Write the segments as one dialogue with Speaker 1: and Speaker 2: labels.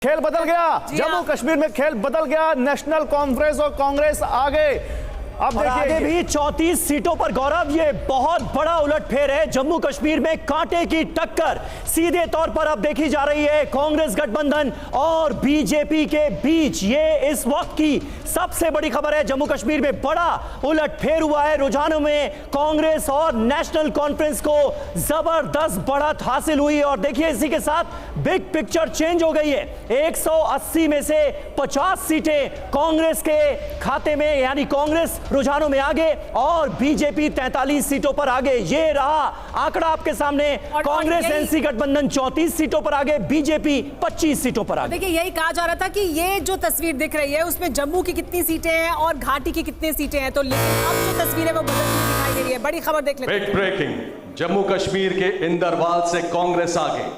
Speaker 1: खेल बदल गया। जम्मू कश्मीर में खेल बदल गया। नेशनल कॉन्फ्रेंस और कांग्रेस आगे। अब
Speaker 2: आगे भी 34 सीटों पर गौरव, ये बहुत बड़ा उलटफेर है। जम्मू कश्मीर में कांटे की टक्कर सीधे तौर पर अब देखी जा रही है कांग्रेस गठबंधन और बीजेपी के बीच। ये इस वक्त की सबसे बड़ी खबर है। जम्मू कश्मीर में बड़ा उलटफेर हुआ है। रुझानों में कांग्रेस और नेशनल कॉन्फ्रेंस को जबरदस्त बढ़त हासिल हुई और देखिए इसी के साथ बिग पिक्चर चेंज हो गई है। 180 में से 50 सीटें कांग्रेस के खाते में, यानी कांग्रेस रुझानों में आगे और बीजेपी 43 सीटों पर आगे। ये रहा आंकड़ा आपके सामने। कांग्रेस एनसी गठबंधन 34 सीटों पर आगे, बीजेपी 25 सीटों पर आगे।
Speaker 3: देखिए यही कहा जा रहा था कि ये जो तस्वीर दिख रही है उसमें जम्मू की कितनी सीटें हैं और घाटी की कितनी सीटें हैं, तो लेकिन अब जो तस्वीर है वो बदलती दिखाई दे रही है। बड़ी खबर देख लेते हैं।
Speaker 4: ब्रेकिंग, जम्मू कश्मीर के इंदरवाल से कांग्रेस आगे।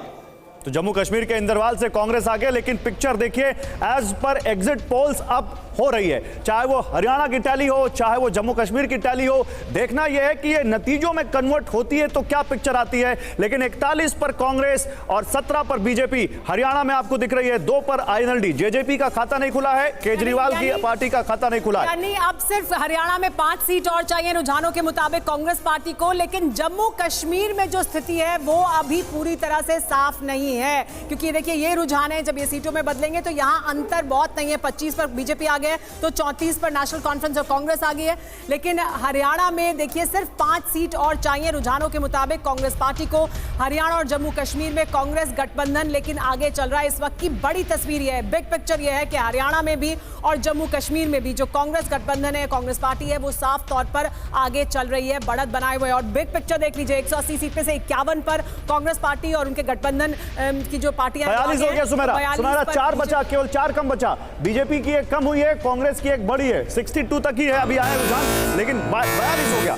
Speaker 1: तो जम्मू कश्मीर के इंदरवाल से कांग्रेस आगे, लेकिन पिक्चर देखिए एज पर एग्जिट पोल्स अब हो रही है। चाहे वो हरियाणा की टैली हो, चाहे वो जम्मू कश्मीर की टैली हो, देखना यह है कि ये नतीजों में कन्वर्ट होती है तो क्या पिक्चर आती है। लेकिन 41 पर कांग्रेस और 17 पर बीजेपी। हरियाणा में आपको दिख रही है 2 पर आईएनएलडी। जेजेपी का खाता नहीं खुला है, केजरीवाल की पार्टी का खाता नहीं खुला है।
Speaker 3: यानी अब सिर्फ हरियाणा में 5 सीट और चाहिए रुझानों के मुताबिक कांग्रेस पार्टी को। लेकिन जम्मू कश्मीर में जो स्थिति है वो अभी पूरी तरह से साफ नहीं है, क्योंकि देखिए ये रुझान है, जब ये सीटों में बदलेंगे तो यहां अंतर बहुत नहीं है। 25 पर बीजेपी आ गए तो 34 पर नेशनल कॉन्फ्रेंस और कांग्रेस आ गई है। लेकिन हरियाणा में देखिए सिर्फ 5 सीट और चाहिए रुझानों के मुताबिक कांग्रेस पार्टी को। हरियाणा और जम्मू कश्मीर में कांग्रेस गठबंधन लेकिन आगे चल रहा है। इस वक्त की बड़ी तस्वीर यह है, बिग पिक्चर यह है कि हरियाणा में भी और जम्मू कश्मीर में भी जो कांग्रेस गठबंधन है, कांग्रेस पार्टी है, वो साफ तौर पर आगे चल रही है, बढ़त बनाए हुए। और बिग पिक्चर देख लीजिए, 180 सीट में से 51 पर कांग्रेस पार्टी और उनके गठबंधन की जो पार्टियां
Speaker 1: 42 हो गया। सुमेरा 4 बचा, केवल 4 कम बचा। बीजेपी की एक कम हुई है, कांग्रेस की एक बड़ी है। 62 तक ही है अभी आया रुझान, लेकिन 42 हो गया।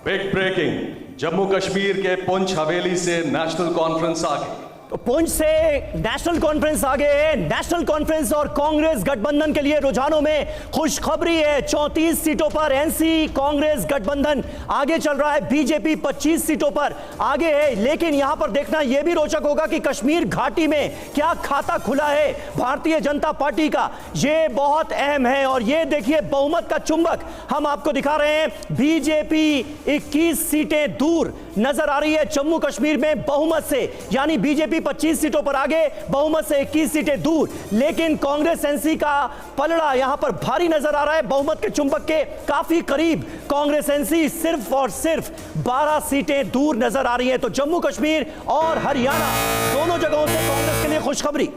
Speaker 4: बिग ब्रेकिंग, जम्मू कश्मीर के पुंछ हवेली से नेशनल कॉन्फ्रेंस आगे।
Speaker 2: तो पुंछ से नेशनल कॉन्फ्रेंस आगे है। नेशनल कॉन्फ्रेंस और कांग्रेस गठबंधन के लिए रुझानों में खुशखबरी है। 34 सीटों पर एनसी कांग्रेस गठबंधन आगे चल रहा है, बीजेपी 25 सीटों पर आगे है। लेकिन यहां पर देखना यह भी रोचक होगा कि कश्मीर घाटी में क्या खाता खुला है भारतीय जनता पार्टी का, यह बहुत अहम है। और यह देखिए बहुमत का चुंबक हम आपको दिखा रहे हैं। बीजेपी 21 सीटें दूर नजर आ रही है जम्मू कश्मीर में बहुमत से, यानी बीजेपी 25 सीटों पर आगे, बहुमत से 21 सीटें दूर। लेकिन कांग्रेस एनसी का पलड़ा यहां पर भारी नजर आ रहा है, बहुमत के चुंबक के काफी करीब। कांग्रेस एनसी सिर्फ और सिर्फ 12 सीटें दूर नजर आ रही है। तो जम्मू कश्मीर और हरियाणा दोनों जगहों से कांग्रेस के लिए खुशखबरी।